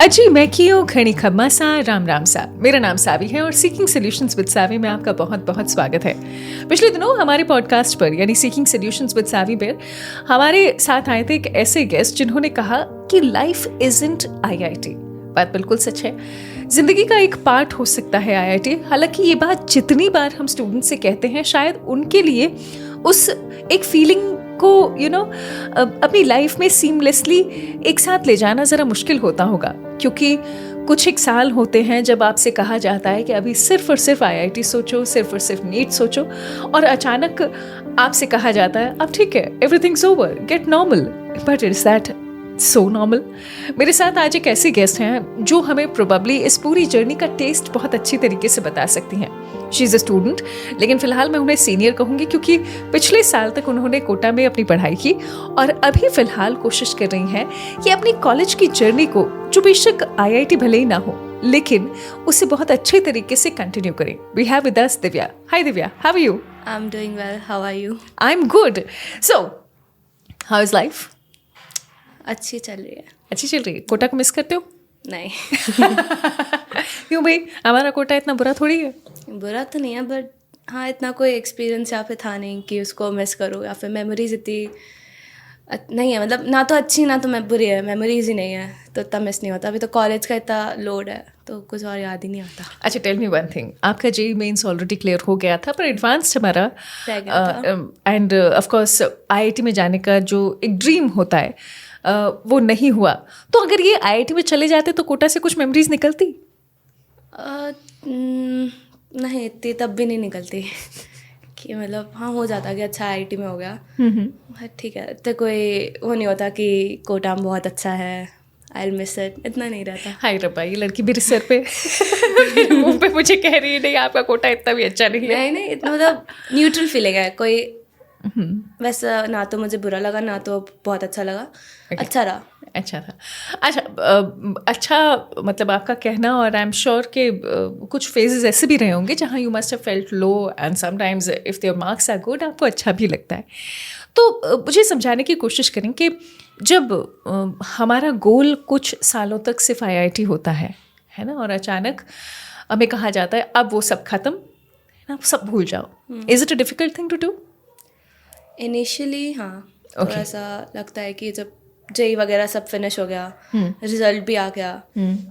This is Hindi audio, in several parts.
अजी मैं कियो खणी खम्मा सा राम राम सा। मेरा नाम सावी है और सीकिंग सॉल्यूशंस विद सावी में आपका बहुत बहुत स्वागत है। पिछले दिनों हमारे पॉडकास्ट पर यानी सीकिंग सॉल्यूशंस विद सावी पर हमारे साथ आए थे एक ऐसे गेस्ट जिन्होंने कहा कि लाइफ इजंट आईआईटी। बात बिल्कुल सच है, जिंदगी का एक पार्ट हो सकता है आईआईटी। हालांकि ये बात जितनी बार हम स्टूडेंट से कहते हैं शायद उनके लिए उस एक फीलिंग को अपनी लाइफ में सीमलेसली एक साथ ले जाना ज़रा मुश्किल होता होगा, क्योंकि कुछ एक साल होते हैं जब आपसे कहा जाता है कि अभी सिर्फ और सिर्फ आईआईटी सोचो, सिर्फ और सिर्फ नीट सोचो, और अचानक आपसे कहा जाता है अब ठीक है, everything's over, get normal. But is that so normal? मेरे साथ आज एक ऐसी गेस्ट हैं जो हमें प्रोबेबली इस पूरी जर्नी का टेस्ट बहुत अच्छी तरीके से बता सकती हैं। शी इज़ अ स्टूडेंट, लेकिन फिलहाल मैं उन्हें सीनियर कहूँगी क्योंकि पिछले साल तक उन्होंने कोटा में अपनी पढ़ाई की और अभी फिलहाल कोशिश कर रही हैं कि अपनी कॉलेज की जर्नी को, जो बेशक आईआईटी भले ही ना हो, लेकिन उसे बहुत अच्छे तरीके से कंटिन्यू करें। We have with us Divya. Hi Divya, how are you? I am doing well, how are you? I am good. So how is life? अच्छी चल रही है। अच्छी चल रही है। कोटा को मिस करते हो? नहीं क्यों भाई, हमारा कोटा इतना बुरा थोड़ी है। बुरा तो नहीं है, बट हाँ, इतना कोई एक्सपीरियंस यहाँ पे था नहीं कि उसको मिस करूँ, या फिर मेमोरीज इतनी नहीं है। मतलब ना तो अच्छी ना तो बुरी है, मेमोरीज ही नहीं है, तो इतना मिस नहीं होता। अभी तो कॉलेज का इतना लोड है तो कुछ और याद ही नहीं आता। अच्छा, टेल मी वन थिंग, आपका जेईई मेंस ऑलरेडी क्लियर हो गया था, पर एडवांस्ड हमारा एंड ऑफ कोर्स आईआईटी में जाने का जो एक ड्रीम होता है वो नहीं हुआ, तो अगर ये आईआईटी में चले जाते तो कोटा से कुछ मेमोरीज निकलती? नहीं, इतनी तब भी नहीं निकलती कि मतलब हाँ हो जाता कि अच्छा आईआईटी में हो गया, ठीक है, तो कोई वो नहीं होता कि कोटा में बहुत अच्छा है, आई मिस इट, इतना नहीं रहता। हाय रब्बा, ये लड़की मेरे सर पे मुंह पे मुझे कह रही है नहीं आपका कोटा इतना भी अच्छा नहीं है। नहीं, इतना मतलब न्यूट्रल फीलिंग है, कोई वैसा ना तो मुझे बुरा लगा ना तो बहुत अच्छा लगा। अच्छा रहा। अच्छा था। अच्छा मतलब आपका कहना, और आई एम श्योर कि कुछ फेजेस ऐसे भी रहे होंगे जहाँ you must have felt low and sometimes if their marks are good आपको अच्छा भी लगता है। तो मुझे समझाने की कोशिश करें कि जब हमारा गोल कुछ सालों तक सिर्फ आईआईटी होता है ना, और अचानक हमें कहा जाता है अब वो सब खत्म है ना, सब भूल जाओ, is it a difficult thing to do? Initially हाँ, थोड़ा सा लगता है कि जब जेईई वगैरह सब फिनिश हो गया, रिजल्ट भी आ गया,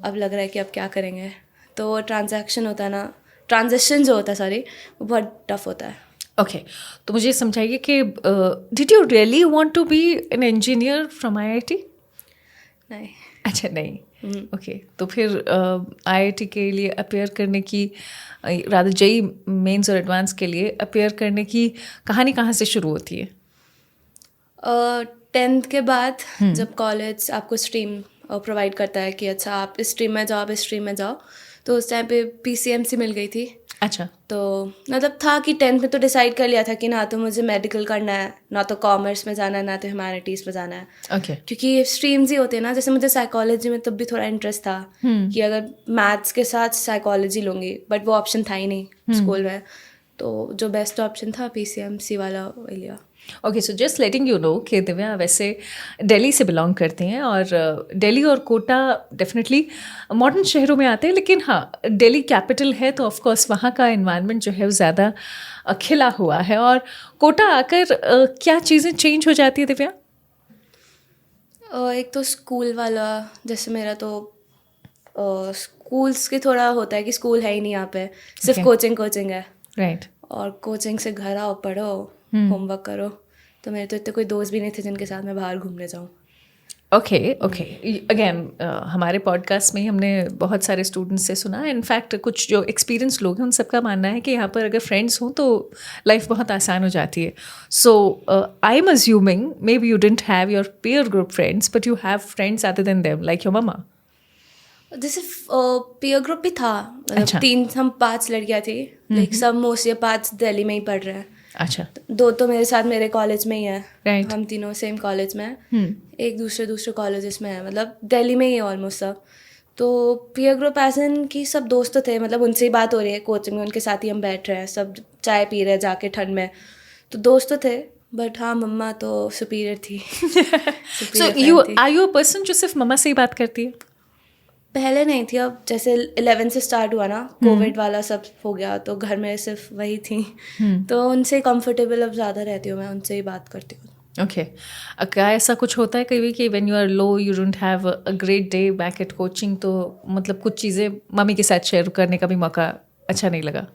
अब लग रहा है कि अब क्या करेंगे, तो ट्रांजैक्शन होता है ना, ट्रांजिशन जो होता है सॉरी, वो बहुत टफ होता है। ओके, तो मुझे समझाइए कि did you really want to be an engineer from IIT? नहीं। अच्छा, नहीं। ओके, तो फिर आईआईटी के लिए अपेयर करने की, रादर जेईई मेंस और एडवांस के लिए अपेयर करने की कहानी कहाँ से शुरू होती है? 10th के बाद जब कॉलेज आपको स्ट्रीम प्रोवाइड करता है कि अच्छा आप इस स्ट्रीम में जाओ, आप इस स्ट्रीम में जाओ, तो उस टाइम पे पीसीएमसी मिल गई थी। अच्छा, तो मतलब था कि 10th में तो डिसाइड कर लिया था कि ना तो मुझे मेडिकल करना है, ना तो कॉमर्स में जाना है, ना तो ह्यूमैनिटीज़ में जाना है। ओके, क्योंकि स्ट्रीम्स ही होते हैं ना, जैसे मुझे साइकोलॉजी में तब भी थोड़ा इंटरेस्ट था कि अगर मैथ्स के साथ साइकोलॉजी लूँगी, बट वो ऑप्शन था ही नहीं स्कूल में, तो जो बेस्ट ऑप्शन था पीसीएमसी वाला वही लिया। Okay, so just letting you know कि दिव्या वैसे दिल्ली से बिलोंग करते हैं, और दिल्ली और कोटा डेफिनेटली मॉडर्न शहरों में आते हैं, लेकिन हाँ दिल्ली कैपिटल है तो ऑफ कोर्स वहाँ का एनवायरनमेंट जो है वो ज़्यादा खिला हुआ है। और कोटा आकर क्या चीज़ें चेंज हो जाती है दिव्या? एक तो स्कूल वाला, जैसे मेरा तो स्कूल्स के थोड़ा होता है कि स्कूल है ही नहीं यहाँ पे, सिर्फ कोचिंग है। राइट। और कोचिंग से घर आओ, पढ़ो, होमवर्क करो, तो मेरे तो इतने कोई दोस्त भी नहीं थे जिनके साथ मैं बाहर घूमने जाऊँ। ओके, अगेन हमारे पॉडकास्ट में ही हमने बहुत सारे स्टूडेंट्स से सुना, इनफैक्ट कुछ जो एक्सपीरियंस लोग हैं उन सबका मानना है कि यहाँ पर अगर फ्रेंड्स हों तो लाइफ बहुत आसान हो जाती है। So I am assuming maybe you didn't have your peer group friends, but you have friends other than them like your mamma. जैसे पीयर ग्रुप भी था, मतलब हम 5 लड़कियाँ थी, लाइक सब मोस्टली 5 दिल्ली में ही पढ़ रहे हैं। अच्छा, 2 तो मेरे साथ मेरे कॉलेज में ही है। Right. हम तीनों सेम कॉलेज में हैं, एक दूसरे कॉलेजेस में है, मतलब दिल्ली में ही है ऑलमोस्ट सब। तो पीयर ग्रुप ऐसे कि सब दोस्त तो थे, मतलब उनसे ही बात हो रही है कोचिंग में, उनके साथ ही हम बैठ रहे हैं, सब चाय पी रहे हैं जाके ठंड में, तो दोस्त तो थे, बट हाँ मम्मा तो सुपीरियर थी। So you are you a person जो सिर्फ मम्मा से ही बात करती है? पहले नहीं थी, अब जैसे 11 से स्टार्ट हुआ ना, कोविड वाला सब हो गया, तो घर में सिर्फ वही थी, तो उनसे कंफर्टेबल अब ज़्यादा रहती हूँ, मैं उनसे ही बात करती हूँ। ओके क्या ऐसा कुछ होता है कभी कि when you are low, you don't have a great day back at coaching, तो मतलब कुछ चीज़ें मम्मी के साथ शेयर करने का भी मौका अच्छा नहीं लगा?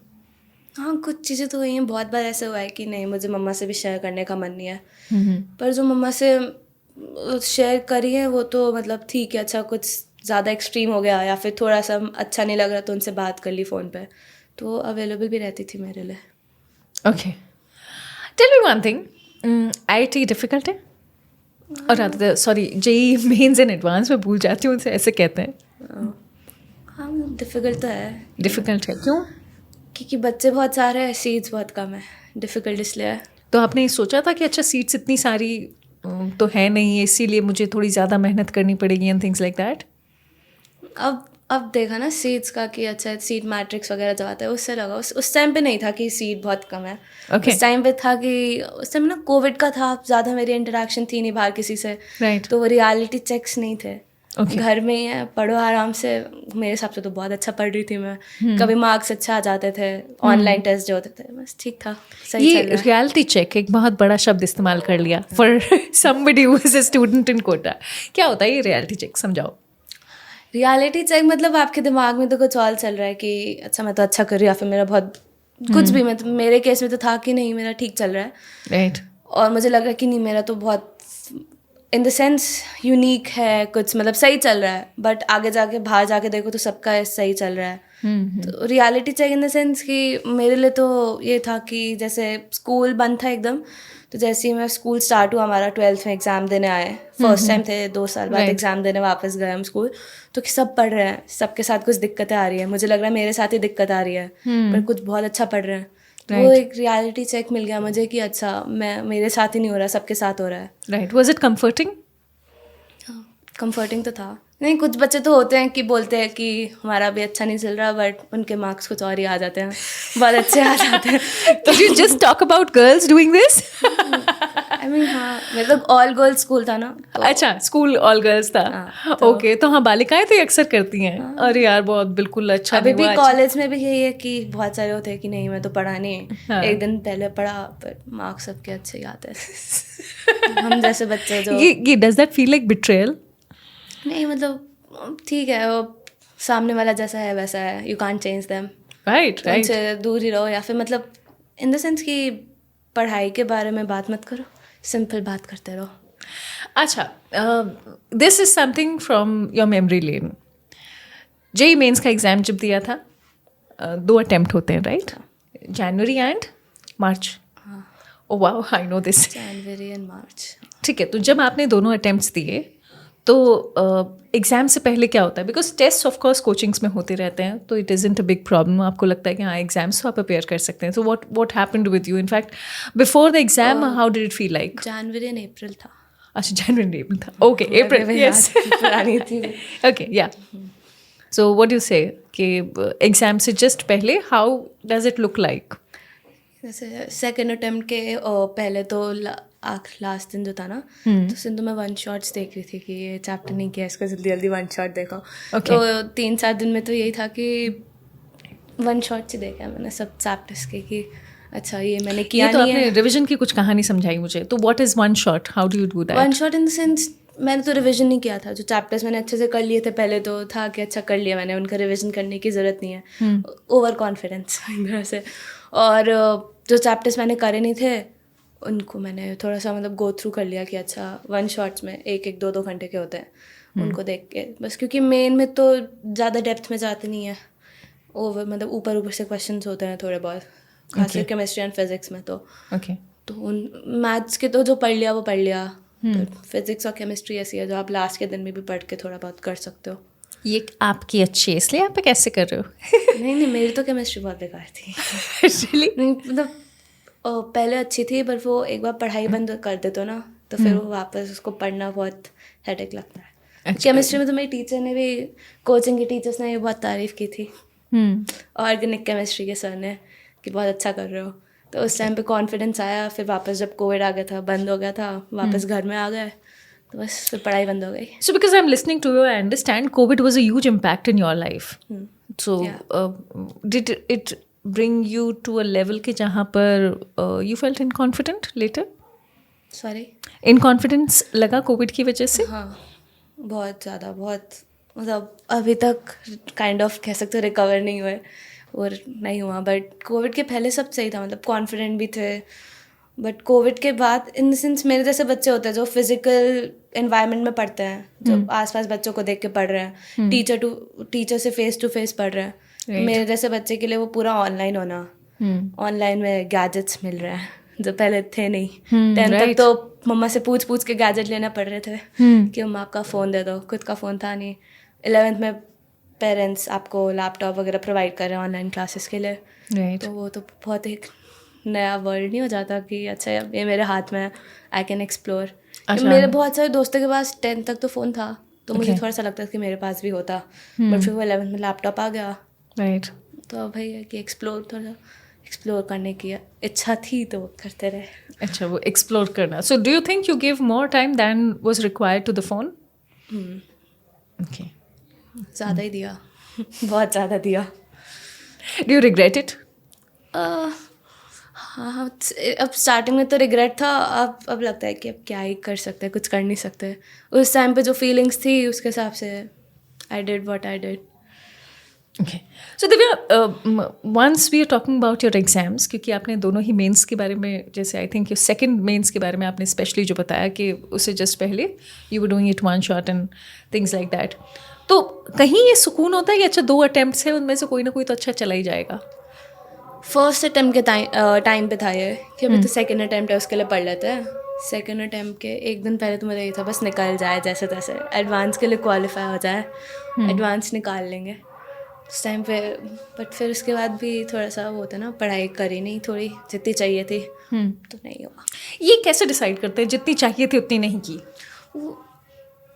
हाँ, कुछ चीज़ें तो हुई हैं, बहुत बार ऐसा हुआ है कि नहीं, मुझे मम्मा से भी शेयर करने का मन नहीं है, पर जो मम्मा से शेयर करी है वो तो मतलब ठीक है, अच्छा कुछ ज़्यादा एक्सट्रीम हो गया या फिर थोड़ा सा अच्छा नहीं लग रहा तो उनसे बात कर ली फ़ोन पे, तो अवेलेबल भी रहती थी मेरे लिए। Okay, tell me one thing, IIT difficult है? और sorry, JEE mains and advance में भूल जाती हूँ, उनसे ऐसे कहते हैं। हाँ, डिफ़िकल्ट तो है। डिफिकल्ट है क्यों? क्योंकि बच्चे बहुत सारे हैं, सीट्स बहुत कम है, डिफ़िकल्ट इसलिए है। तो आपने सोचा था कि अच्छा सीट्स इतनी सारी तो है नहीं, इसीलिए मुझे थोड़ी ज़्यादा मेहनत करनी पड़ेगी एंड थिंग्स लाइक दैट? अब देखा ना सीट्स का कि अच्छा सीट मैट्रिक्स वगैरह जब आता है उससे लगा, उस टाइम पे नहीं था कि सीट बहुत कम है। Okay. उस टाइम पे था कि उस टाइम ना कोविड का था, ज़्यादा मेरी इंटरेक्शन थी नहीं बाहर किसी से, Right. तो वो रियलिटी चेक्स नहीं थे। Okay. घर में ही है, पढ़ो आराम से। मेरे हिसाब से तो बहुत अच्छा पढ़ रही थी मैं, कभी मार्क्स अच्छा आ जाते थे, ऑनलाइन टेस्ट जो होते थे, बस ठीक था, सही ये चल रहा है। रियलिटी चेक एक बहुत बड़ा शब्द इस्तेमाल कर लिया for somebody who is a student in Kota. क्या होता है ये रियलिटी चेक, समझाओ। रियलिटी चेक मतलब आपके दिमाग में तो कुछ और चल रहा है कि अच्छा मैं तो अच्छा कर रही हूँ या फिर मेरा बहुत कुछ भी, मतलब मेरे केस में तो था कि नहीं मेरा ठीक चल रहा है, राइट। और मुझे लग रहा है कि नहीं मेरा तो बहुत इन द सेंस यूनिक है कुछ, मतलब सही चल रहा है, बट आगे जाके बाहर जाके देखो तो सबका सही चल रहा है। तो reality check in the sense कि मेरे लिए तो ये था कि जैसे स्कूल बंद था एकदम, तो जैसे ही मैं स्कूल स्टार्ट हुआ हमारा 12th में एग्ज़ाम देने आए, फर्स्ट टाइम थे 2 साल बाद Right. एग्ज़ाम देने वापस गए हम स्कूल, तो कि सब पढ़ रहे हैं, सबके साथ कुछ दिक्कतें आ रही है, मुझे लग रहा है मेरे साथ ही दिक्कत आ रही है, पर कुछ बहुत अच्छा पढ़ रहे हैं, तो वो एक रियलिटी चेक मिल गया मुझे कि अच्छा मैं मेरे साथ ही नहीं हो रहा, सबके साथ हो रहा है। Right, was it comforting? Comforting तो था। नहीं, कुछ बच्चे तो होते हैं कि बोलते हैं कि हमारा भी अच्छा नहीं चल रहा, बट उनके मार्क्स कुछ और ही आ जाते हैं, बहुत अच्छे आ जाते हैं। Did you just talk about girls doing this? I mean हाँ, मतलब ऑल गर्ल्स स्कूल था ना, तो अच्छा, स्कूल ऑल गर्ल्स था। हाँ, ओके, तो हाँ बालिकाएं तो ये अक्सर करती हैं। अरे यार बहुत बिल्कुल अच्छा अभी नहीं भी हुआ। कॉलेज में भी यही है कि बहुत सारे होते हैं कि नहीं मैं तो पढ़ा नहीं, हाँ। एक दिन पहले पढ़ा पर मार्क्स सबके अच्छे ही आते हैं। हम जैसे बच्चे जो ये does that feel like betrayal? नहीं, मतलब ठीक है, वो सामने वाला जैसा है वैसा है, you can't change them, right right. उनसे दूर ही रहो, या फिर मतलब इन द सेंस कि पढ़ाई के बारे में बात मत करो, सिंपल बात करते रहो। अच्छा, this is something from your memory lane. JEE mains का एग्ज़ाम जब दिया था, 2 अटेम्प्ट होते हैं right? January and March. Oh wow, I know this. January and March. ठीक है, तो जब आपने दोनों अटेम्प्ट्स दिए तो एग्ज़ाम से पहले क्या होता है? Because test of course coachings में होते रहते हैं, तो it isn't a big problem. आपको लगता है कि हाँ एग्जाम्स तो आप प्रिपेयर कर सकते हैं। तो what happened with you in fact before the exam? How did it feel like? January and April था। अच्छा, जनवरी अप्रैल था। ओके, अप्रैल, यस। पुरानी थी। ओके, या सो व्हाट यू से कि एग्जाम से जस्ट पहले how does it look like? जैसे सेकेंड अटेम्प्ट के पहले तो लास्ट दिन जो था ना, तो उस दिन तो मैं 1 शॉट्स देख रही थी कि ये चैप्टर नहीं किया, इसका जल्दी जल्दी 1 शॉट देखो। तो 3-4 दिन में तो यही था कि 1 शॉट्स ही देखा मैंने सब चैप्टर्स के कि अच्छा ये मैंने किया ये तो नहीं आपने है। रिविजन की कुछ कहानी समझाई मुझे, तो what is 1 shot? How do you do that? 1 shot in the sense मैंने तो रिवीजन नहीं किया था, जो चैप्टर्स मैंने अच्छे से कर लिए थे पहले, तो था कि अच्छा कर लिया मैंने, उनका रिवीजन करने की ज़रूरत नहीं है, ओवर कॉन्फिडेंस एक तरह से। और जो चैप्टर्स मैंने करे नहीं थे उनको मैंने थोड़ा सा मतलब गो थ्रू कर लिया कि अच्छा 1 शॉट्स में 1-1, 2-2 घंटे के होते हैं, उनको देख के बस, क्योंकि मेन में तो ज़्यादा डेप्थ में जाते नहीं है, ओवर मतलब ऊपर ऊपर से क्वेश्चंस होते हैं थोड़े बहुत, खासकर केमिस्ट्री एंड फिजिक्स में। तो ओके, तो उन मैथ्स के तो जो पढ़ लिया वो पढ़ लिया, फिजिक्स और केमिस्ट्री ऐसी है जो आप लास्ट के दिन में भी पढ़ के थोड़ा बहुत कर सकते हो। ये आपकी अच्छी है इसलिए आप कैसे कर रहे हो? नहीं, मेरी तो केमिस्ट्री बहुत बेकार थी। Really? नहीं मतलब पहले अच्छी थी, पर वो एक बार पढ़ाई बंद कर दे तो ना, तो फिर वो वापस उसको पढ़ना बहुत हेडेक लगता है। अच्छा। केमिस्ट्री में तो मेरी टीचर ने भी, कोचिंग की टीचर्स ने भी बहुत तारीफ़ की थी, ऑर्गेनिक केमिस्ट्री के सर ने, कि बहुत अच्छा कर रहे हो। तो उस टाइम पे कॉन्फिडेंस आया, फिर वापस जब कोविड आ गया था, बंद हो गया था, वापस घर में आ गए, तो बस फिर पढ़ाई बंद हो गई. So because I'm listening to you, I understand COVID was a huge impact in your life. So did it bring you to a level कि जहाँ पर you felt inconfident later? Sorry. Inconfidence लगा COVID की वजह से? हाँ, बहुत ज़्यादा, बहुत, मतलब अभी तक काइंड ऑफ कह सकते हो रिकवर नहीं हुए और नहीं हुआ. बट कोविड के पहले सब सही था, मतलब कॉन्फिडेंट भी थे. बट कोविड के बाद इन द सेंस मेरे जैसे बच्चे होते हैं जो फिजिकल एनवायरनमेंट में पढ़ते हैं, जो आसपास बच्चों को देख के पढ़ रहे हैं, टीचर से फेस टू फेस पढ़ रहे हैं. मेरे जैसे बच्चे के लिए वो पूरा ऑनलाइन होना, ऑनलाइन में गैजेट्स मिल रहे हैं जो पहले थे नहीं. 10th तक तो मम्मा से पूछ के गैजेट लेना पड़ रहे थे कि मम्मा आपका फ़ोन दे दो, खुद का फ़ोन था नहीं. 11th में पेरेंट्स आपको लैपटॉप वगैरह प्रोवाइड कर रहे हैं ऑनलाइन क्लासेस के लिए. तो वो तो बहुत एक नया वर्ल्ड नहीं हो जाता कि अच्छा ये मेरे हाथ में है, आई कैन एक्सप्लोर. मेरे बहुत सारे दोस्तों के पास 10th तक तो फ़ोन था, तो मुझे थोड़ा सा लगता था कि मेरे पास भी होता. बट फिर वो 11th में लैपटॉप आ गया. तो भाई है कि एक्सप्लोर करने की इच्छा थी तो करते रहे. अच्छा, वो एक्सप्लोर करना. So do you think you give more time than was required to the phone? Okay, ज़्यादा ही दिया. बहुत ज़्यादा दिया. Do you regret it? हाँ, अब स्टार्टिंग में तो रिग्रेट था. अब लगता है कि अब क्या ही कर सकते हैं, कुछ कर नहीं सकते. उस टाइम पे जो फीलिंग्स थी उसके हिसाब से I did what I did. Okay. So Divya, once we are talking about your exams, क्योंकि आपने दोनों ही मेंस के बारे में, जैसे I think your second mains के बारे में आपने स्पेशली जो बताया कि उससे जस्ट पहले you were doing it one shot and things like that, तो कहीं ये सुकून होता है कि अच्छा 2 अटेम्प्ट्स हैं, उनमें से कोई ना कोई तो अच्छा चला ही जाएगा? फर्स्ट अटैम्प्ट के टाइम पे था ये कि अभी तो सेकंड अटैम्प्ट है, उसके लिए पढ़ लेते हैं. सेकंड अटैम्प्ट के एक दिन पहले तो मुझे ये था बस निकल जाए जैसे तैसे, एडवांस के लिए क्वालिफाई हो जाए, एडवांस निकाल लेंगे उस टाइम पे. बट फिर उसके बाद भी थोड़ा सा वो होता है ना, पढ़ाई करी नहीं थोड़ी जितनी चाहिए थी, तो नहीं हुआ. ये कैसे डिसाइड करते हैं जितनी चाहिए थी उतनी नहीं की?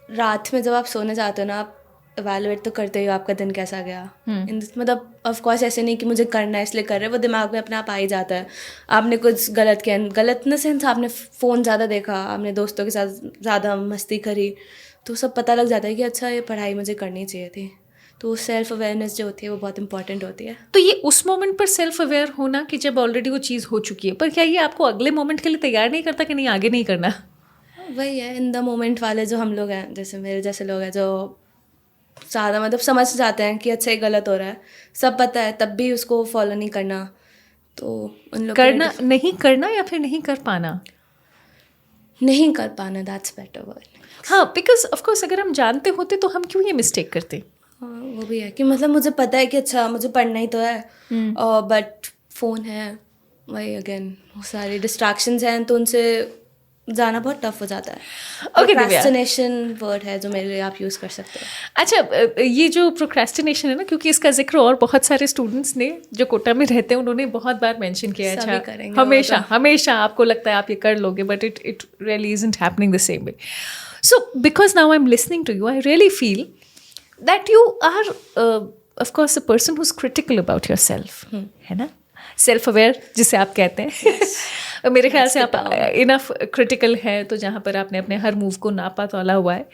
रात में जब आप सोने जाते हो ना, आप एवेलुएट तो करते हो आपका दिन कैसा गया. मतलब ऑफ कोर्स ऐसे नहीं कि मुझे करना है इसलिए कर रहे, वो दिमाग में अपने आप आ ही जाता है. आपने कुछ गलत किया, गलत इन द सेंस आपने फ़ोन ज़्यादा देखा, आपने दोस्तों के साथ ज़्यादा मस्ती करी, तो सब पता लग जाता है कि अच्छा ये पढ़ाई मुझे करनी चाहिए थी. तो सेल्फ अवेयरनेस जो होती है वो बहुत इंपॉर्टेंट होती है. तो ये उस मोमेंट पर सेल्फ अवेयर होना कि जब ऑलरेडी वो चीज़ हो चुकी है, पर क्या ये आपको अगले मोमेंट के लिए तैयार नहीं करता कि नहीं आगे नहीं करना? वही है, इन द मोमेंट वाले जो हम लोग हैं, जैसे मेरे जैसे लोग हैं जो ज़्यादा मतलब समझ जाते हैं कि अच्छा ये गलत हो रहा है, सब पता है, तब भी उसको फॉलो नहीं करना. तो उन लोग करना नहीं करना या फिर नहीं कर पाना? नहीं कर पाना, दैट्स बेटर वर्ड. हाँ, बिकॉज ऑफकोर्स अगर हम जानते होते तो हम क्यों ये मिस्टेक करते? हाँ, वो भी है कि मतलब मुझे पता है कि अच्छा मुझे पढ़ना ही तो है, बट फ़ोन है, वही अगेन वो सारे डिस्ट्रैक्शंस हैं, तो उनसे जाना बहुत टफ हो जाता है. प्रोक्रेस्टिनेशन वर्ड है जो मेरे लिए आप यूज़ कर सकते हैं. अच्छा, ये जो प्रोक्रेस्टिनेशन है ना, क्योंकि इसका जिक्र और बहुत सारे स्टूडेंट्स ने जो कोटा में रहते हैं उन्होंने बहुत बार मेंशन किया है. अच्छा, हमेशा आपको लगता है आप ये कर लोगे, but it really isn't happening the same way. So because now I am listening to you, I really feel that you are of course a person who's critical about yourself, है ना, सेल्फ अवेयर जिसे आप कहते हैं. मेरे ख्याल से आप इनफ क्रिटिकल है, तो जहाँ पर आपने अपने हर मूव को नापा तोला हुआ है,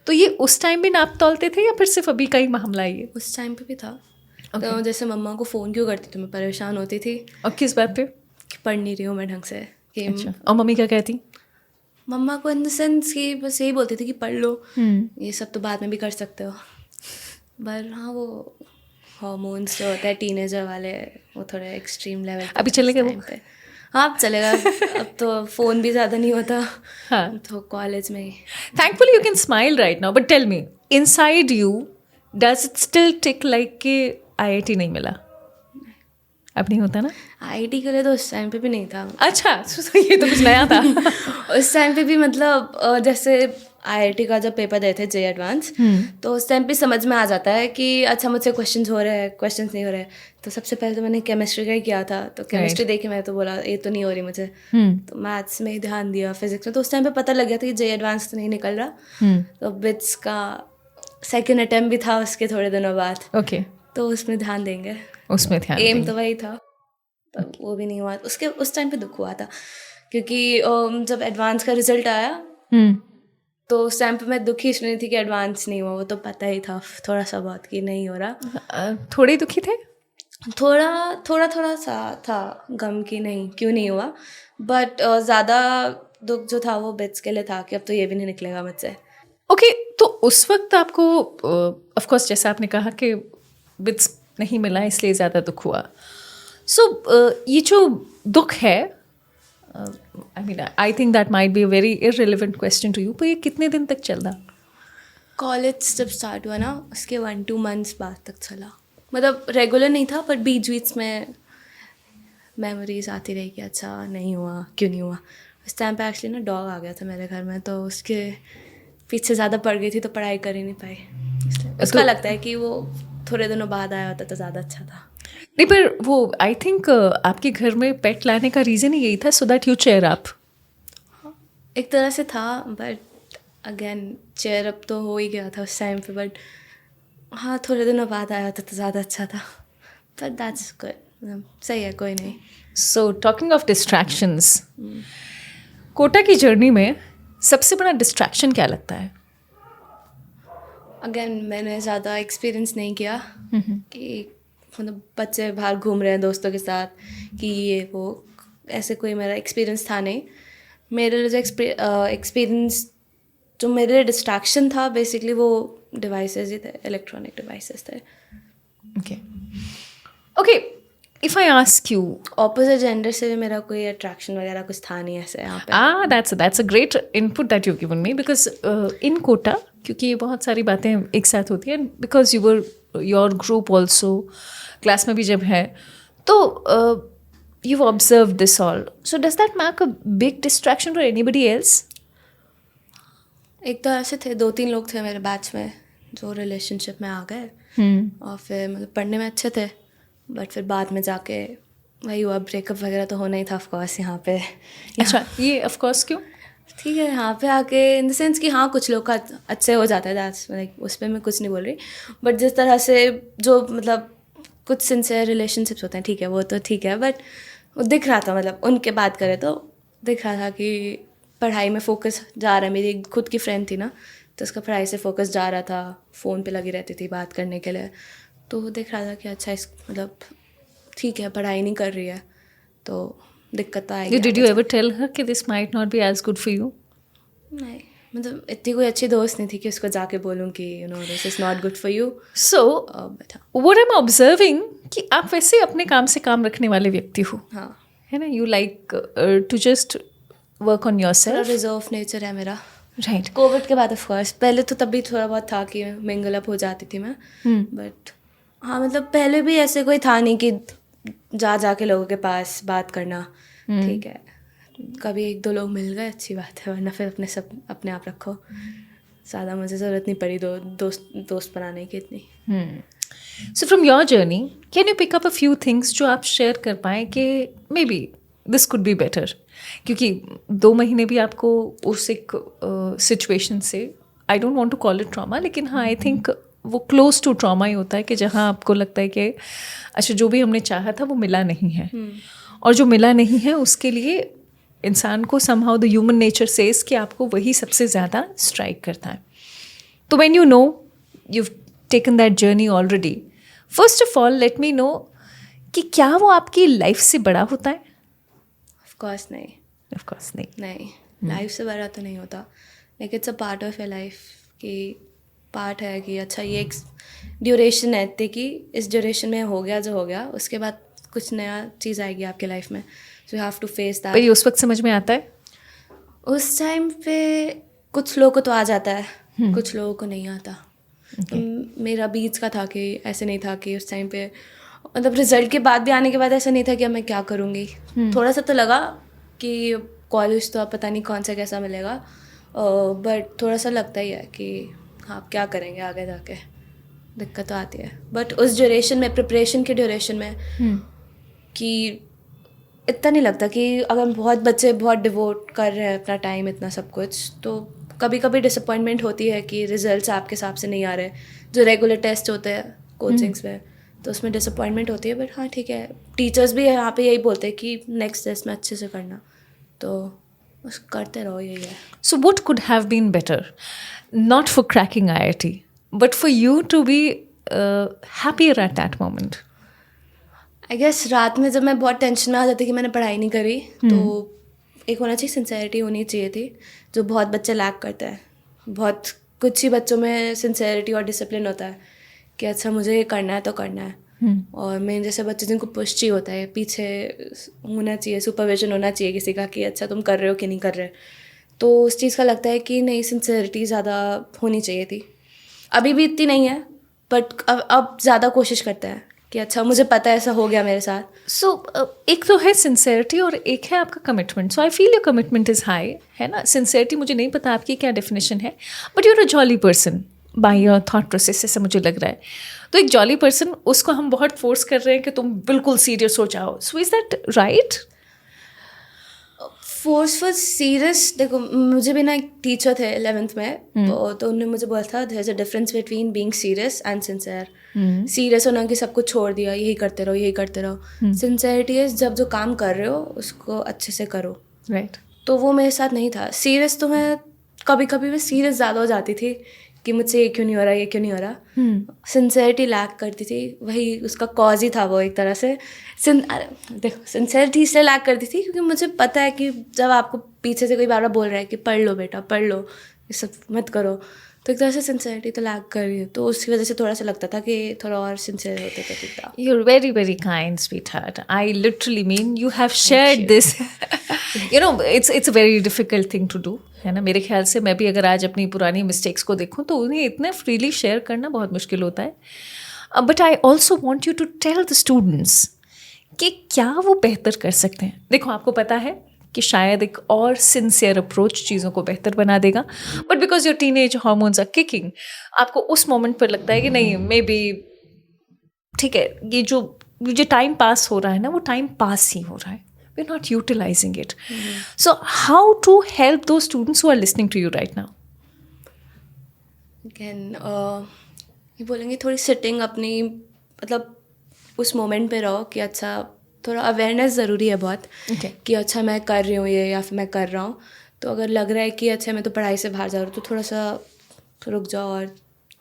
तो ये उस टाइम भी नाप तोलते थे या फिर सिर्फ अभी का ही मामला है ये? उस टाइम पे भी था. तो जैसे मम्मा को फ़ोन क्यों करती थी, मैं परेशान होती थी. और किस बात पे? कि पढ़ नहीं रही हूँ मैं ढंग से. अच्छा, और मम्मी क्या कहती? मम्मा को इन द सेंस कि बस यही बोलती थी कि पढ़ लो, ये सब तो बाद में भी कर सकते हो. पर हाँ, वो हार्मोन्स जो होते हैं टीनेजर वाले, वो थोड़े एक्सट्रीम लेवल अभी चलेगा वो? हाँ, अब चलेगा. अब तो फ़ोन भी ज़्यादा नहीं होता. हाँ, तो कॉलेज में ही. Thankfully you can smile right now, but tell me, inside you does it still tick like कि IIT नहीं मिला? अब नहीं होता ना? IIT के लिए तो उस टाइम पे भी नहीं था. अच्छा, ये तो कुछ नया था. उस टाइम पे भी मतलब जैसे IIT का जब पेपर देते थे जे एडवांस, तो उस टाइम पे समझ में आ जाता है कि अच्छा मुझसे क्वेश्चंस हो रहे हैं, क्वेश्चंस नहीं हो रहे. तो सबसे पहले तो मैंने केमिस्ट्री का ही किया था, तो केमिस्ट्री देखी मैंने, तो बोला ये तो नहीं हो रही मुझे. तो मैथ्स में ही ध्यान दिया, फिजिक्स में. तो उस टाइम पे पता लग गया था कि जे एडवांस तो नहीं निकल रहा. तो बिट्स का सेकेंड अटैम्प्ट भी था उसके थोड़े दिनों बाद. ओके, तो उसमें ध्यान देंगे, उसमें ध्यान एम तो वही था, पर वो भी नहीं हुआ. उसके उस टाइम पे दुख हुआ था क्योंकि जब एडवांस का रिजल्ट आया तो उस टाइम पे मैं दुखी इसलिए थी कि एडवांस नहीं हुआ, वो तो पता ही था थोड़ा सा बहुत कि नहीं हो रहा। थोड़े दुखी थे? थोड़ा सा था गम की नहीं क्यों नहीं हुआ, बट ज़्यादा दुख जो था वो बिट्स के लिए था कि अब तो ये भी नहीं निकलेगा मुझसे। ओके, तो उस वक्त आपको ऑफ कोर्स जैसा आपने कहा कि बिट्स नहीं मिला इसलिए ज़्यादा दुख हुआ। सो ये जो दुख है, I mean I think that might be a very irrelevant question to you, पर ये कितने दिन तक चलता? कॉलेज जब स्टार्ट हुआ ना उसके 1-2 मंथ्स बाद तक चला, मतलब रेगुलर नहीं था बट बीच बीच में मेमोरीज आती रही कि अच्छा नहीं हुआ क्यों नहीं हुआ। उस टाइम पे एक्चुअली ना डॉग आ गया था मेरे घर में, तो उसके पीछे ज़्यादा पड़ गई थी तो पढ़ाई कर ही नहीं पाई, इसलिए उसका लगता है कि वो थोड़े दिनों बाद आया होता तो ज़्यादा अच्छा था। नहीं, पर वो आई थिंक आपके घर में पेट लाने का रीज़न ही यही था, so that you cheer up. एक तरह से था, बट अगेन चेयर अप तो हो ही गया था उस टाइम पे, बट हाँ थोड़े दिनों बाद आया होता तो ज़्यादा अच्छा था, बट दैट्स गुड, सही है कोई नहीं। So talking of distractions, Kota की जर्नी में सबसे बड़ा डिस्ट्रैक्शन क्या लगता है? अगेन मैंने ज़्यादा एक्सपीरियंस नहीं किया कि मतलब बच्चे बाहर घूम रहे हैं दोस्तों के साथ कि ये वो, ऐसे कोई मेरा एक्सपीरियंस था नहीं। मेरे लिए जो एक्सपीरियंस जो मेरे लिए डिस्ट्रैक्शन था बेसिकली वो डिवाइसेस ही थे, इलेक्ट्रॉनिक डिवाइसेस थे। Okay okay, if I ask you, opposite gender से भी मेरा कोई अट्रैक्शन वगैरह कुछ था नहीं ऐसे यहाँ पे। that's a great input that you've given me, because in Kota, क्योंकि ये बहुत सारी बातें एक साथ होती हैं, because you were your group also, class में भी जब है तो you've observed this all. So does that mark a big distraction for anybody else? एक तो ऐसे थे 2-3 लोग थे मेरे बैच में जो रिलेशनशिप में आ गए, और फिर मतलब पढ़ने में अच्छे थे, बट फिर बाद में जाके वही हुआ, ब्रेकअप वगैरह तो होना ही था ऑफकोर्स यहाँ पे। अच्छा, ये ऑफ कोर्स क्यों? ठीक है, यहाँ पे आके इन द सेंस कि हाँ कुछ लोग का अच्छे हो जाता है, दैट्स लाइक उस पर मैं कुछ नहीं बोल रही, बट जिस तरह से जो मतलब कुछ सिंसियर रिलेशनशिप्स होते हैं ठीक है वो तो ठीक है, बट वो दिख रहा था, मतलब उनके बात करें तो दिख रहा था कि पढ़ाई में फोकस जा रहा है। मेरी खुद की फ्रेंड थी ना, तो उसका पढ़ाई से फोकस जा रहा था, फ़ोन पे लगी रहती थी बात करने के लिए, तो दिख रहा था कि अच्छा इस मतलब ठीक है पढ़ाई नहीं कर रही है तो दिक्कत तो आएगी। Did you ever tell her कि this might not be as good for you? नहीं, मतलब इतनी कोई अच्छी दोस्त नहीं थी कि उसको जाके बोलूँ कि you know this is not good for you. So what I'm observing कि आप वैसे अपने काम से काम रखने वाले व्यक्ति हो, हाँ, है ना? You like to just work on थोड़ा yourself. रिजर्व नेचर है मेरा। Right. कोविड के बाद ऑफ कोर्स, पहले तो तब भी थोड़ा बहुत था कि मिंगल अप हो जाती थी मैं, बट हाँ मतलब पहले भी ऐसे कोई था नहीं कि जा के लोगों के पास बात करना। ठीक है, कभी 1-2 लोग मिल गए अच्छी बात है, वरना फिर अपने आप रखो। ज़्यादा मुझे ज़रूरत नहीं पड़ी दोस्त बनाने की इतनी। So from your journey, can you pick up a few things जो आप शेयर कर पाएँ कि maybe this could be better? क्योंकि 2 महीने भी आपको उस एक सिचुएशन से, I don't want to call it trauma, लेकिन हाँ आई थिंक वो क्लोज टू ट्रॉमा ही होता है कि जहाँ आपको लगता है कि अच्छा जो भी हमने चाहा था वो मिला नहीं है, और जो मिला नहीं है उसके लिए इंसान को somehow the human nature says कि आपको वही सबसे ज़्यादा स्ट्राइक करता है। तो when you know you've taken that journey already, first of all let me know कि क्या वो आपकी लाइफ से बड़ा होता है? ऑफ कोर्स नहीं, Of course नहीं। लाइफ से बड़ा तो नहीं होता, like it's a part of your life कि पार्ट है कि अच्छा ये एक ड्यूरेशन है इतने कि इस ड्यूरेशन में हो गया जो हो गया, उसके बाद कुछ नया चीज़ आएगी आपके लाइफ में, so you have to face that. पर ये उस वक्त समझ में आता है? उस टाइम पे कुछ लोगों को तो आ जाता है, कुछ लोगों को नहीं आता। मेरा बीच का था कि ऐसे नहीं था कि उस टाइम पे मतलब रिजल्ट के बाद भी आने के बाद ऐसा नहीं था कि अब मैं क्या करूँगी। थोड़ा सा तो लगा कि कॉलेज तो अब पता नहीं कौन सा कैसा मिलेगा, बट थोड़ा सा लगता ही है कि हाँ आप क्या करेंगे आगे जाके, दिक्कत तो आती है। बट उस ड्यूरेशन में, प्रिपरेशन के ड्यूरेशन में कि इतना नहीं लगता कि अगर बहुत बच्चे बहुत डिवोट कर रहे हैं अपना टाइम इतना सब कुछ, तो कभी कभी डिसअपॉइंटमेंट होती है कि रिजल्ट्स आपके हिसाब से नहीं आ रहे, जो रेगुलर टेस्ट होते हैं कोचिंग्स में, तो उसमें डिसअपॉइंटमेंट होती है। बट हाँ ठीक है, टीचर्स भी यहाँ पे यही बोलते हैं कि नेक्स्ट टेस्ट में अच्छे से करना, तो बस करते रहो, यही है. So, what could have been better? Not for cracking IIT, but for you to be happier at that moment. I guess रात में जब मैं बहुत टेंशन में आ जाती कि मैंने पढ़ाई नहीं करी, तो एक होना चाहिए, सिंसेरिटी होनी चाहिए थी, जो बहुत बच्चे लैक करते हैं. बहुत कुछ ही बच्चों में सिंसेरिटी और डिसिप्लिन होता है कि अच्छा मुझे ये करना है तो करना है. और मेरे जैसे बच्चे जिनको पुश चाहिए होता है, पीछे होना चाहिए, सुपरविजन होना चाहिए किसी का कि अच्छा तुम कर रहे हो कि नहीं कर रहे, तो उस चीज़ का लगता है कि नहीं, सिंसेरिटी ज़्यादा होनी चाहिए थी. अभी भी इतनी नहीं है, बट अब ज़्यादा कोशिश करते हैं कि अच्छा मुझे पता है ऐसा हो गया मेरे साथ. सो एक तो है सिंसेरिटी और एक है आपका commitment. So I feel your commitment is high, है ना. सिंसेरिटी मुझे नहीं पता आपकी क्या डेफिनेशन है, but you're a jolly person by your thought process, ऐसा मुझे लग रहा है. तो एक जॉली पर्सन, उसको हम बहुत फोर्स कर रहे हैं कि तुम बिल्कुल सीरियस हो जाओ. So is that right? Forceful serious, देखो मुझे भी ना एक टीचर थे 11th में, तो उन्होंने मुझे बोला था there is a difference between being serious and sincere. Serious होना कि सब कुछ छोड़ दिया, यही करते रहो यही करते रहो. सिंसियरिटी इज जब जो काम कर रहे हो उसको अच्छे से करो. राइट. तो वो मेरे साथ नहीं था. सीरियस तो मैं कभी कभी मैं सीरियस ज़्यादा हो जाती थी कि मुझसे ये क्यों नहीं हो रहा, ये क्यों नहीं हो रहा. सिंसियरिटी लैक करती थी, वही उसका कॉज ही था वो एक तरह से. देखो सिंसियरिटी इसलिए लैक करती थी क्योंकि मुझे पता है कि जब आपको पीछे से कोई बार बार बोल रहा है कि पढ़ लो बेटा पढ़ लो, ये सब मत करो, तो एक तरह से सिंसियरिटी तो लैक कर रही है. तो उसकी वजह से थोड़ा सा लगता था कि थोड़ा और सिंसियर होते तो ठीक था. You're very, very kind, sweetheart. I literally mean you have shared this. You know, it's a very difficult thing to do. है ना. मेरे ख्याल से मैं भी अगर आज अपनी पुरानी मिस्टेक्स को देखूं तो उन्हें इतने फ्रीली शेयर करना बहुत मुश्किल होता है. But I also want you to tell the students कि क्या वो बेहतर कर सकते हैं. देखो आपको पता है कि शायद एक और सिंसियर अप्रोच चीज़ों को बेहतर बना देगा, but because your teenage hormones are kicking, आपको उस मोमेंट पर लगता है कि नहीं, मे बी ठीक है, ये जो टाइम पास हो रहा है ना, वो टाइम पास ही हो रहा है. we're not utilizing it. So how to help those students who are listening to you right now? Again, ये बोलेंगे थोड़ी सिटिंग अपनी, मतलब उस मोमेंट पे रहो कि अच्छा थोड़ा अवेयरनेस ज़रूरी है बहुत. कि अच्छा मैं कर रही हूँ ये या फिर मैं कर रहा हूँ, तो अगर लग रहा है कि अच्छा मैं तो पढ़ाई से बाहर जा रहा हूँ, तो थोड़ा सा रुक जाओ और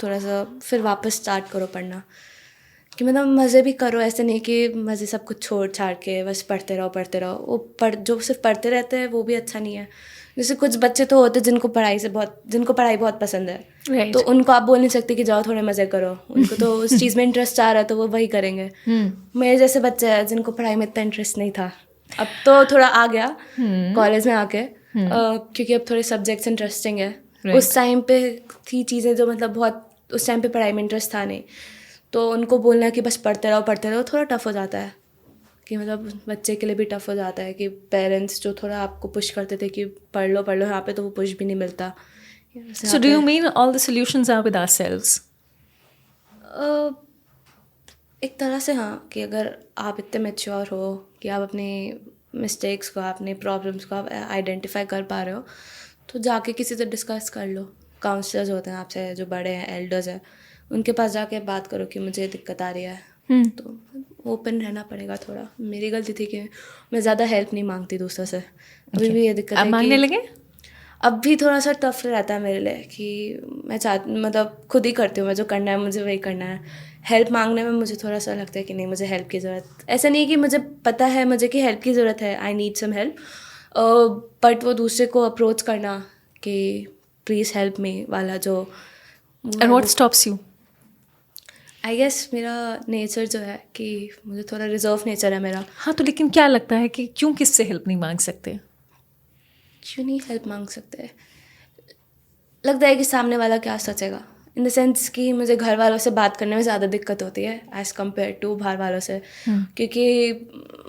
थोड़ा सा फिर वापस स्टार्ट करो पढ़ना. कि मतलब मज़े भी करो, ऐसे नहीं कि मज़े सब कुछ छोड़ छाड़ के बस पढ़ते रहो. वो जो सिर्फ पढ़ते रहते हैं वो भी अच्छा नहीं है. जैसे कुछ बच्चे तो होते हैं जिनको पढ़ाई बहुत पसंद है, Right. तो उनको आप बोल नहीं सकते कि जाओ थोड़े मज़े करो. उनको तो उस चीज़ में इंटरेस्ट आ रहा है तो वो वही करेंगे. मेरे जैसे बच्चे हैं जिनको पढ़ाई में इतना इंटरेस्ट नहीं था, अब तो थोड़ा आ गया कॉलेज में आके, क्योंकि अब थोड़े सब्जेक्ट्स इंटरेस्टिंग है. उस टाइम पे थी चीज़ें जो मतलब बहुत, उस टाइम पे पढ़ाई में इंटरेस्ट था नहीं, तो उनको बोलना कि बस पढ़ते रहो थोड़ा टफ हो जाता है. कि मतलब बच्चे के लिए भी टफ हो जाता है कि पेरेंट्स जो थोड़ा आपको पुश करते थे कि पढ़ लो, यहाँ पे तो वो पुश भी नहीं मिलता. So do you mean all the solutions are with ourselves? एक तरह से हाँ, कि अगर आप इतने मैच्योर हो कि आप अपनी मिस्टेक्स को, अपने प्रॉब्लम्स को आप आइडेंटिफाई कर पा रहे हो, तो जाके किसी से डिस्कस कर लो. काउंसलर्स होते हैं आपसे जो बड़े हैं, एल्डर्स हैं, उनके पास जाके बात करो कि मुझे दिक्कत आ रही है. तो ओपन रहना पड़ेगा थोड़ा. मेरी गलती थी कि मैं ज़्यादा हेल्प नहीं मांगती दूसरों से. अभी भी ये दिक्कत है कि मांगने लगे? अब भी थोड़ा सा टफ रहता है मेरे लिए कि मैं मतलब खुद ही करती हूँ, मैं जो करना है मुझे वही करना है. हेल्प मांगने में मुझे थोड़ा सा लगता है कि नहीं, मुझे हेल्प की ज़रूरत. ऐसा नहीं कि मुझे पता है मुझे कि हेल्प की ज़रूरत है, I need some help, but वो दूसरे को अप्रोच करना कि प्लीज़ हेल्प मी वाला जो. And what stops you? I guess मेरा नेचर जो है कि मुझे थोड़ा रिजर्व नेचर है मेरा. हाँ, तो लेकिन क्या लगता है कि क्यों किससे हेल्प नहीं मांग सकते? क्यों नहीं हेल्प मांग सकते? लगता है कि सामने वाला क्या सोचेगा, इन द सेंस कि मुझे घर वालों से बात करने में ज़्यादा दिक्कत होती है एज़ कम्पेयर टू बाहर वालों से. क्योंकि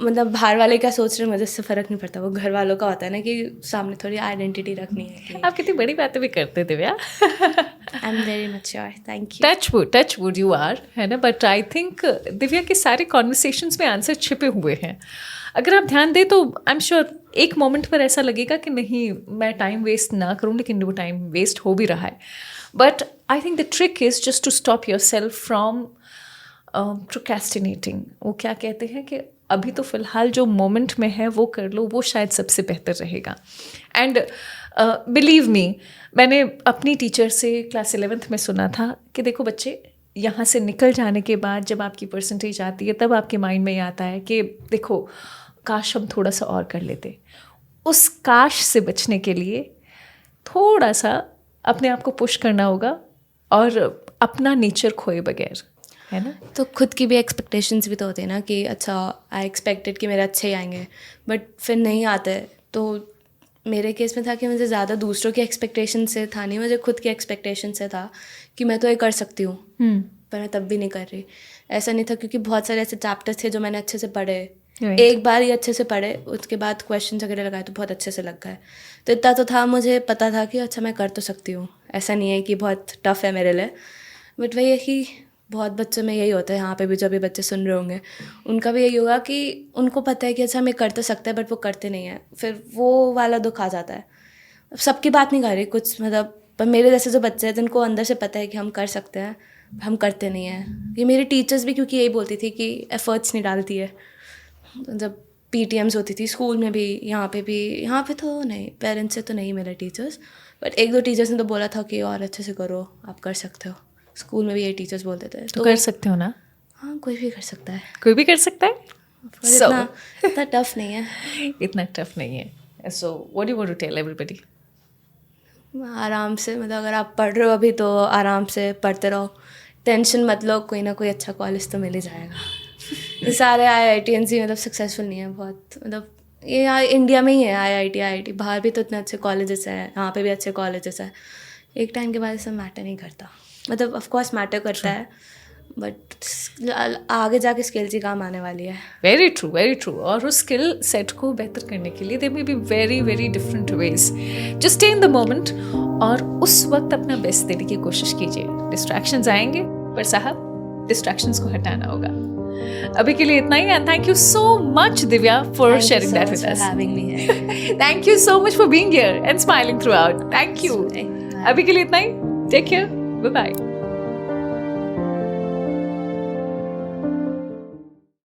मतलब बाहर वाले क्या सोच रहे हैं मुझे इससे फ़र्क नहीं पड़ता. वो घर वालों का होता है ना कि सामने थोड़ी आइडेंटिटी रखनी है. आप कितनी बड़ी बातें भी करते थे भैया. I am very mature, thank you. Touch wood you are, है ना. बट आई थिंक दिव्या के सारे कॉन्वर्सेशंस में आंसर छिपे हुए हैं. अगर आप ध्यान दें तो आई एम श्योर एक मोमेंट पर ऐसा लगेगा कि नहीं, मैं टाइम वेस्ट ना करूं, लेकिन वो टाइम वेस्ट हो भी रहा है. But I think the trick is just to stop yourself from procrastinating. वो क्या कहते हैं कि अभी तो फ़िलहाल जो मोमेंट में है वो कर लो, वो शायद सबसे बेहतर रहेगा. एंड बिलीव मी, मैंने अपनी टीचर से क्लास 11th में सुना था कि देखो बच्चे, यहाँ से निकल जाने के बाद जब आपकी परसेंटेज आती है तब आपके माइंड में आता है कि देखो काश हम थोड़ा सा और कर लेते. उस काश से बचने के लिए थोड़ा सा अपने आप को पुश करना होगा और अपना नेचर खोए बगैर, है ना. तो खुद की भी एक्सपेक्टेशंस भी तो होती है ना कि अच्छा आई एक्सपेक्टेड कि मेरे अच्छे ही आएंगे, बट फिर नहीं आते. तो मेरे केस में था कि मुझे ज़्यादा दूसरों की एक्सपेक्टेशन से था नहीं, मुझे खुद की एक्सपेक्टेशन से था कि मैं तो ये कर सकती हूँ, पर मैं तब भी नहीं कर रही. ऐसा नहीं था, क्योंकि बहुत सारे ऐसे चैप्टर्स थे जो मैंने अच्छे से पढ़े, एक बार ही अच्छे से पढ़े, उसके बाद क्वेश्चन वगैरह लगाए तो बहुत अच्छे से लग गए. तो इतना तो था, मुझे पता था कि अच्छा मैं कर तो सकती हूँ, ऐसा नहीं है कि बहुत टफ है मेरे लिए. बट वही है कि बहुत बच्चों में यही होता है, यहाँ पे भी जो भी बच्चे सुन रहे होंगे उनका भी यही होगा कि उनको पता है कि अच्छा मैं कर तो सकता है, बट वो करते नहीं है, फिर वो वाला दुख आ जाता है. सबकी बात नहीं कर रही, कुछ मतलब, पर मेरे जैसे जो बच्चे हैं जिनको अंदर से पता है कि हम कर सकते हैं, हम करते नहीं हैं. ये मेरी टीचर्स भी क्योंकि यही बोलती थी कि एफर्ट्स नहीं डालती है. जब PTMs होती थी स्कूल में भी, यहाँ पे तो नहीं, पेरेंट्स से तो नहीं मिले टीचर्स, बट एक दो टीचर्स ने तो बोला था कि और अच्छे से करो, आप कर सकते हो. स्कूल में भी ये टीचर्स बोलते थे. तो कर सकते हो ना. हाँ, कोई भी कर सकता है, कोई भी कर सकता है. इतना टफ नहीं है. इतना टफ नहीं है. So what do you want to tell everybody? आराम से, मतलब अगर आप पढ़ रहे हो अभी तो आराम से पढ़ते रहो, टेंशन मत लो, कोई ना कोई अच्छा कॉलेज तो मिल ही जाएगा. ये सारे IITians ही मतलब सक्सेसफुल नहीं है बहुत, मतलब ये यहाँ इंडिया में ही है IIT, बाहर भी तो इतने अच्छे कॉलेजेस हैं, यहाँ पे भी अच्छे कॉलेजेस हैं. एक टाइम के बाद सब मैटर नहीं करता, मतलब ऑफ कोर्स मैटर करता है, बट आगे जाके स्किल्स ही काम आने वाली है. Very true, very true. और उस स्किल सेट को बेहतर करने के लिए there may be very very different ways. Just stay in the moment और उस वक्त अपना बेस्ट देने की कोशिश कीजिए. डिस्ट्रैक्शंस आएंगे, पर साहब डिस्ट्रैक्शंस को हटाना होगा. अभी के लिए इतना ही. And thank you so much Divya for sharing that with us. Thank you so much for being here and smiling throughout. Thank you. अभी के लिए इतना ही. Take care. Bye bye.